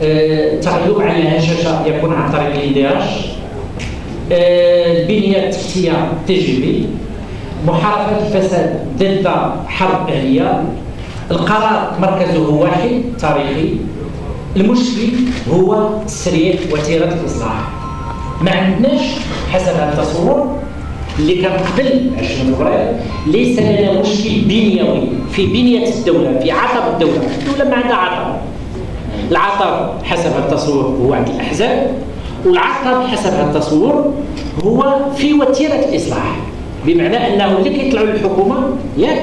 التغلب على الهشاشة يكون عن طريق الاندراج، البنية التحتية تجريبي، محاربة الفساد ضد حرب أهلية، القرار مركزه واحد تاريخي، المشكل هو تسريع وتيرة الإصلاح. ما عندناش حسب هذا التصور اللي كان قبل 20 فبراير ليس لنا مشكل بنيوي في بنية الدولة، في عطب الدولة. الدولة ما عندها عطب. العطب حسب هذا التصور هو عند الأحزاب، والعطب حسب هذا التصور هو في وتيرة الإصلاح، بمعنى أنه اللي كيطلعوا للحكومة ياك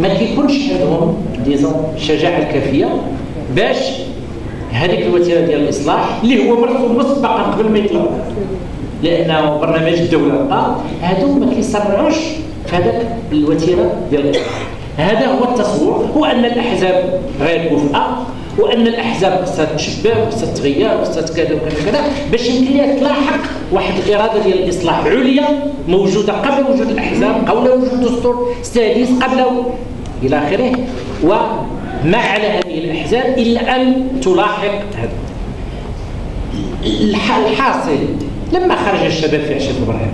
ما كيكونش عندهم الشجاعة الكافية باش هذيك الوتيرة ديال الإصلاح اللي هو مرسوم مسبقا قبل ما يطلعوا، لأنه برنامج الدولة هادو ما كيسرعوش في هذاك الوتيرة ديال الإصلاح. هذا هو التصور، هو أن الأحزاب غير كفءة، وأن الأحزاب ستشبه وستتغير وستكذا وكذا كذا باش يمكن لها تلاحق واحد الإرادة ديال الإصلاح عليا موجودة قبل وجود الأحزاب، قبل وجود دستور سادس، قبل إلى آخره. وما على هذه الأحزاب إلا أن تلاحق هذا. الحاصل لما خرج الشباب في 20 فبراير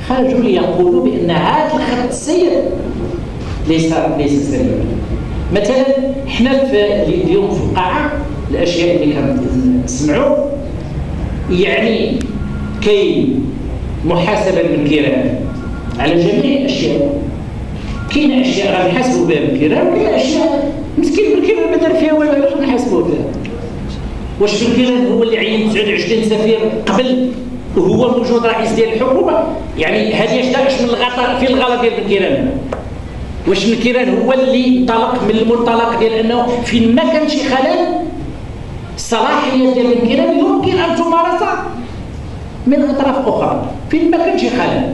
خرجوا ليقولوا بأن هذا الخط السير ليس سليما. مثلا احنا اليوم في القاعة الأشياء اللي كنسمعوا يعني كاين محاسبة بالكرام على جميع الأشياء. كاين أشياء غنحاسبوا بها بالكرام، وكاين أشياء مسكين بالكرام ما دار فيها والو، علاش غنحاسبوا بها؟ واش بالكرام هو اللي عين 29 سفير قبل وهو موجود رئيس ديال الحكومة؟ يعني هذه اش من الغلط في الغلط ديال بالكرام؟ واش الكيران هو اللي انطلق من المنطلق ديال انه فين ما كان شي خلل الصلاحيه ديال الكيران يمكن ان تمارس من اطراف اخرى فين ما كان شي خلل.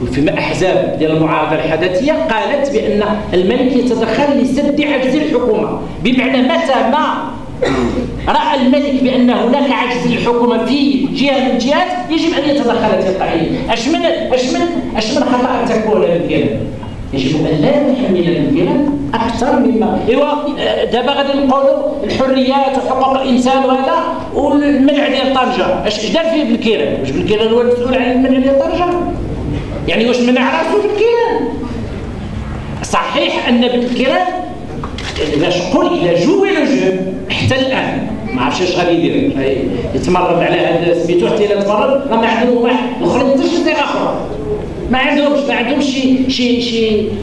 وفيما احزاب ديال المعارضه الحداثيه قالت بان الملك يتدخل لسد عجز الحكومه، بمعنى متى ما راى الملك بان هناك عجز للحكومه في جهه من الجهات يجب ان يتدخل تلقائيا. اش من خطا تكون الكيران؟ يجب ان لا نحمل الكيران اكثر مما دابا غادي نقولوا الحريات وحقوق الانسان وهذا والمنع ديال طنجه. اش دار فيه بالكيران؟ واش بالكيران هو المسؤول عن المنع ديال طنجه؟ يعني واش منع راسو بالكيران؟ صحيح ان بالكيران الا شقول الى جوي لو جو حتى الان ما عرفتش اش غادي يدير، يتمرد على هذا سميتو حتى الا تمرد راه ما عندهم واحد الاخرين حتى شي صيغه اخرى، ما عندهمش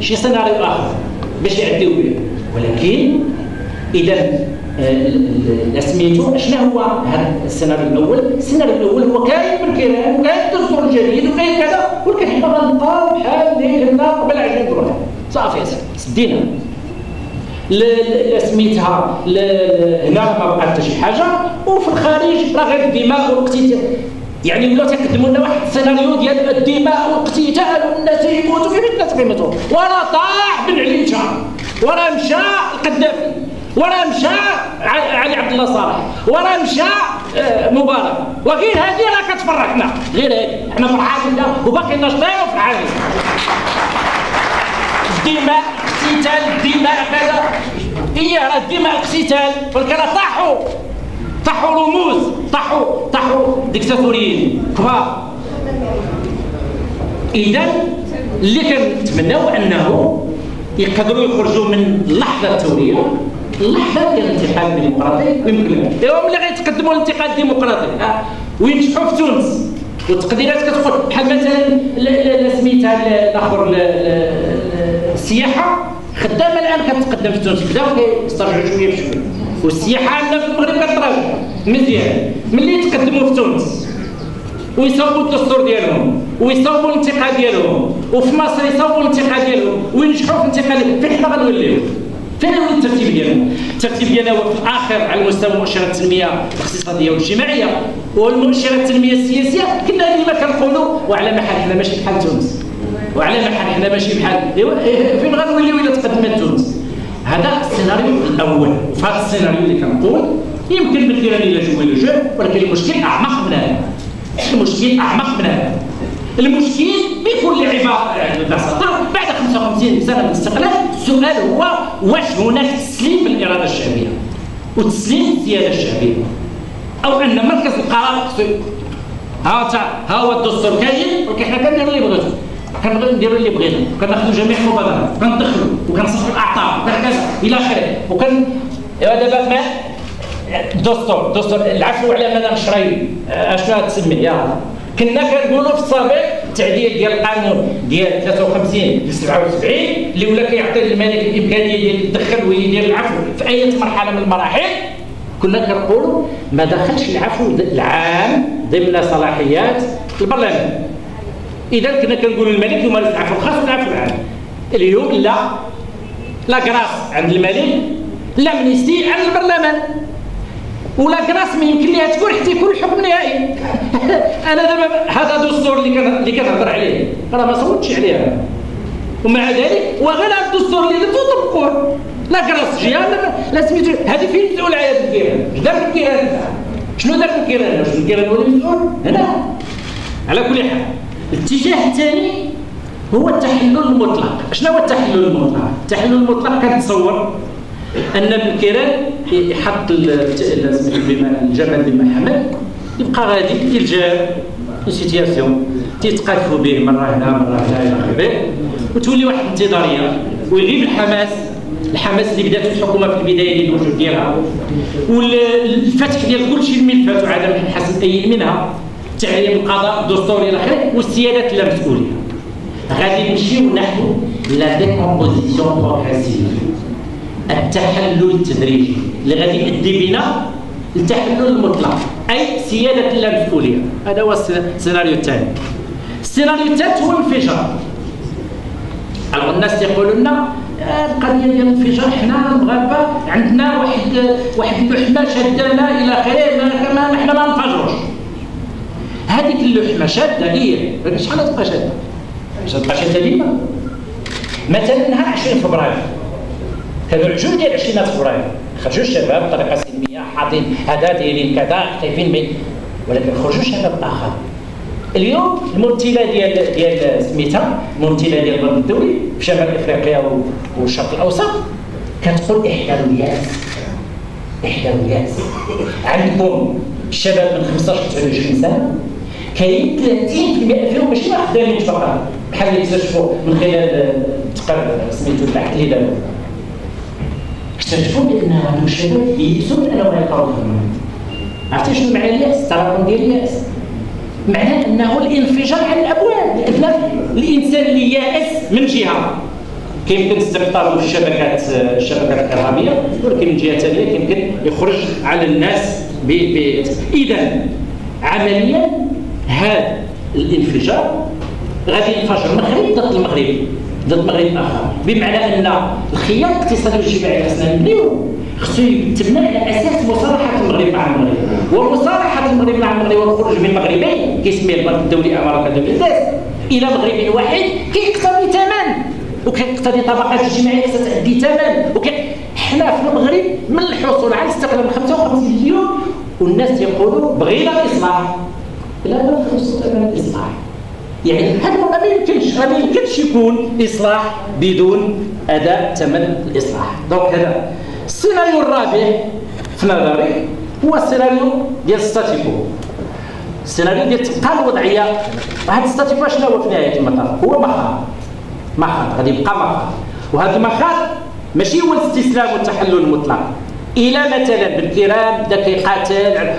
شي سيناريو اخر باش يعديو به. ولكن اذا سميتو شنو هو هذا السيناريو الاول؟ السيناريو الاول هو كاين بالكيران وكاين الدستور الجديد وكاين كذا، ولكن حنا غنبقاو بحال اللي كنا قبل 20 فبراير صافي سدينا سميتها هنا ما بقى حتى شي حاجه، وفي الخارج راه غير الدماء والاقتتال. يعني ولاو تيقدموا لنا واحد السيناريو ديال الدماء والاقتتال والناس يموتوا في الناس قيمتهم، وراه طاح بن علي وراه مشى القذافي، وراه مشى علي عبد الله صالح، وراه مشى مبارك، وغير هذه راه كتفرحنا غير هذه حنا فرحانين بها وباقي ناشطين وفرحانين. الدماء اقتتال الدماء كذا راه الدماء اقتتال، ولكن طاحوا رموز طاحوا ديكتاتوريين كبار. اذا اللي كنتمناو انه يقدروا يخرجوا من اللحظه الثوريه، اللحظه ديال الانتقال الديمقراطي، ويمكن لهم اللي غيتقدموا للانتقال الديمقراطي وينجحوا في تونس. والتقديرات كتقول بحال مثلا سميتها الاخر السياحه خدامه الان كتقدم في تونس، بداو كيسترجعوا شويه بشويه، والسياحه عندنا في المغرب كتراجع مزيان. ملي يتقدموا في تونس ويصوبوا الدستور ديالهم ويصوبوا الانتقال ديالهم، وفي مصر يصوبوا الانتقال ديالهم وينجحوا في الانتقال، فين حنا غنوليو؟ فين هو الترتيب ديالنا؟ الترتيب ديالنا هو في الاخر على مستوى مؤشرات التنميه الاقتصاديه والاجتماعيه والمؤشرات التنميه السياسيه. كنا ديما كنقولوا وعلى محل حنا ماشي بحال تونس، وعلى محل حنا ماشي بحال فين غنوليو الا تقدمت تونس؟ هذا السيناريو الاول. وفي هذا السيناريو اللي كنقول يمكن بالكيران الى جوي لو جو، ولكن المشكل اعمق من هذا. المشكل بكل بساطه بعد 55 سنه من الاستقلال السؤال هو واش هناك تسليم بالاراده الشعبيه وتسليم السياده الشعبيه او ان مركز القرار ها هو الدستور كاين ولكن حنا كنديروا اللي بغيتو كنبغيو نديروا اللي بغينا وكناخذوا جميع المبادرات وكندخلوا وكنصحوا الاعطاء وكذا الى اخره دابا ما الدستور العفو على مدى مشرعين اشنو تسمي يا كنا كنقولوا في السابق التعديل ديال القانون ديال 53 ل 77 اللي ولا كيعطي للملك الامكانيه ديال يتدخل ويدير العفو في اي مرحله من المراحل كنا كنقولوا ما دخلش العفو العام ضمن صلاحيات البرلمان. اذا كنا كنقولوا الملك يمارس العفو الخاص والعفو العام. اليوم لا كراس عند الملك لا منيستي عند البرلمان ولا كراس ما يمكن لها تكون حتى يكون الحكم نهائي. انا دابا هذا الدستور اللي كنهضر عليه راه ما صوتش عليه ومع ذلك وغير الدستور اللي تطبقوه لا كراس جهه لا سميتو هذه فين مسؤول على هذا الكيران؟ اش دار الكيران؟ شنو دار الكيران؟ واش الكيران هو اللي مسؤول؟ هنا على كل حال الاتجاه الثاني هو التحلل المطلق. شنو هو التحلل المطلق؟ التحلل المطلق كنتصور ان ابن كيران يحط الجمل بن محمد يبقى غادي يلجا سيتياسيون تيتقاتلوا به مره هنا مره هنا الى اخره وتولي واحد الانتظاريه ويغيب الحماس اللي بدات الحكومه في البدايه ديال الوجود ديالها والفتح ديال كل شيء الملفات وعدم حسم اي منها تعليم القضاء الدستوري الى اخره والسيادات اللامسؤوليه. غادي نمشيو نحو لا ديكومبوزيسيون بروغريسيف التحلل التدريجي اللي غادي يؤدي بنا التحلل المطلق اي سياده اللامسؤوليه. هذا هو السيناريو الثاني. السيناريو الثالث هو الانفجار. الناس يقولوا لنا القضيه ديال الانفجار حنا المغاربه عندنا واحد اللحمه شادانا الى اخره ما حنا ما ننفجروش. هذيك اللحمه شاده هي شحال تبقى شاده؟ تبقى شاده ديما. مثلا نهار 20 فبراير كانوا العجول ديال 20 فبراير خرجوا الشباب بطريقه سلميه حاطين هذا دايرين كذا خايفين من ولكن خرجوا شباب اخر. اليوم الممثله ديال سميتها الممثله ديال البنك الدولي في شمال افريقيا والشرق الاوسط كتقول احذروا الياس. عندكم الشباب من 15 ل 29 سنه كاين 30% فيهم ماشي ما خدامينش فقط بحال اللي اكتشفوا من خلال سميتو البحث اللي داروا اكتشفوا بان هادو الشباب يئسوا من انهم يلقاو خدمه. عرفتي شنو معنى الياس؟ التراكم ديال الياس معناه انه الانفجار على الابواب لان الانسان اللي يائس من جهه كيمكن استقطابه في الشبكات الارهابيه ولكن من جهه ثانيه يمكن يخرج على الناس اذا عمليا هذا الانفجار غادي ينفجر المغرب ضد المغرب اخر بمعنى ان الخيار الاقتصادي والاجتماعي اللي خصنا نبنيو خصو يتبنى على اساس مصالحه المغرب مع المغرب ومصالحه المغرب مع المغرب والخروج من مغربين كيسميه البنك الدولي امريكا دوله الى مغرب واحد كيقتضي ثمن وكيقتضي طبقات اجتماعيه ستؤدي ثمن حنا في المغرب من الحصول على الاستقلال 55 مليون والناس يقولوا بغينا الاصلاح لا نخص الاصلاح يعني هذا ما يمكنش يكون اصلاح بدون اداء ثمن الاصلاح. دونك هذا السيناريو الرابع في نظري هو السيناريو ديال الستاتيكو. السيناريو ديال تبقى الوضعيه هذا الستاتيكو شنو هو في نهايه المطاف؟ هو مخاض غادي يبقى مخاض وهذا المخاض ماشي هو الاستسلام والتحلل المطلق. الى مثلا بن كيران بدا كيقاتل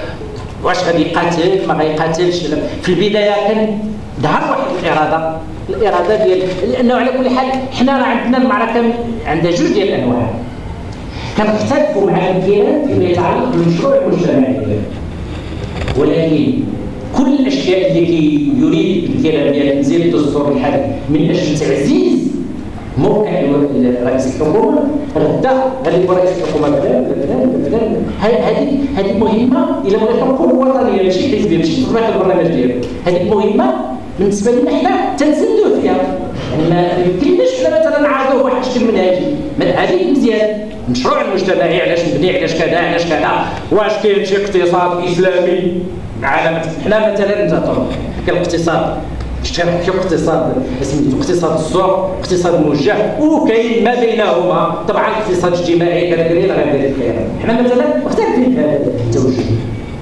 واش غادي يقاتل ما غيقاتلش في البدايه كان ظهر واحد الاراده ديال لانه على كل حال حنا راه عندنا المعركه عندها جوج ديال الانواع. كنختلفوا مع بن كيران فيما يتعلق بالمشروع المجتمعي ولكن كل الاشياء اللي يريد بن كيران ديال تنزيل الدستور الحالي من اجل تعزيز موقع رئيس الحكومه غادي يكون رئيس الحكومه بلان هذه مهمه الى بغيت نقول وطنيه ماشي حزبيه ماشي تطبيق البرنامج ديالو. هذه مهمه بالنسبه لنا حنا تنسدوا فيها يعني ما يمكنناش حنا مثلا نعرضوه بواحد الشكل منهجي. هذه مزيان المشروع المجتمعي علاش نبني علاش كذا واش كاين شي اقتصاد اسلامي عالم حنا مثلا كاين الاقتصاد في اقتصاد سميتو اقتصاد السوق، اقتصاد موجه، وكاين ما بينهما طبعا اقتصاد اجتماعي كذلك غير ذلك. حنا مثلا مختلفين في هذا التوجه،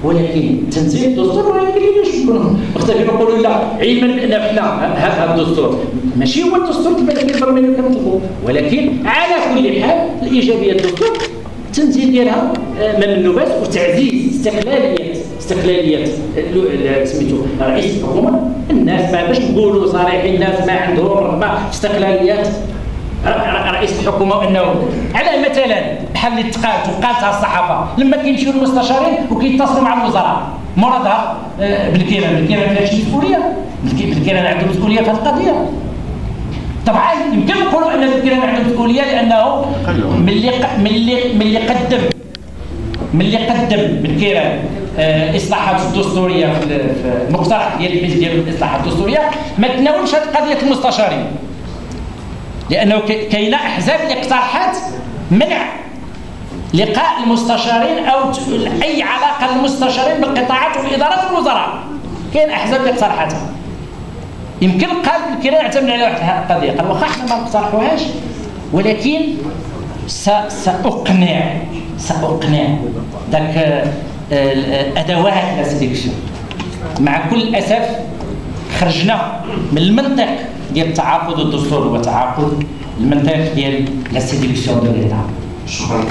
ولكن تنزيل الدستور ما يمكنلناش نكونوا مختلفين نقولوا لا، علما بان حنا هذا الدستور ماشي هو الدستور كما البرلمان كنطلبوا، ولكن على كل حال الايجابيه الدستور التنزيل ديالها ما منه باس، وتعزيز استقلاليه سميتو رئيس الحكومه. الناس ما باش نقولوا صريحين، الناس ما عندهم رغبه في استقلاليه رئيس الحكومه، وانه على مثلا بحال اللي وقالتها الصحافه لما كيمشيو المستشارين وكيتصلوا مع الوزراء مرادها بالكيران فيها شي مسؤوليه، بالكيران عنده مسؤوليه في هذه القضيه. طبعا يمكن نقولوا ان بالكيران عنده مسؤوليه لانه ملي قدم بالكيران الاصلاحات الدستوريه في المقترح ديال الحزب ديال الاصلاحات الدستوريه ما تناولش هذه قضيه المستشارين، لانه كاينه احزاب اللي اقترحت منع لقاء المستشارين او اي علاقه للمستشارين بالقطاعات والادارات والوزراء. كاين احزاب اللي اقترحتها، يمكن قال بالكيران اعتمد على واحد القضيه، قال واخا حنا ما نقترحوهاش ولكن ساقنع ذاك الادوات لا سيليكسيون. مع كل الاسف خرجنا من المنطق ديال تعاقد الدستور وتعاقد المنطق ديال لا سيليكسيون ديال الإدارة. شكرا.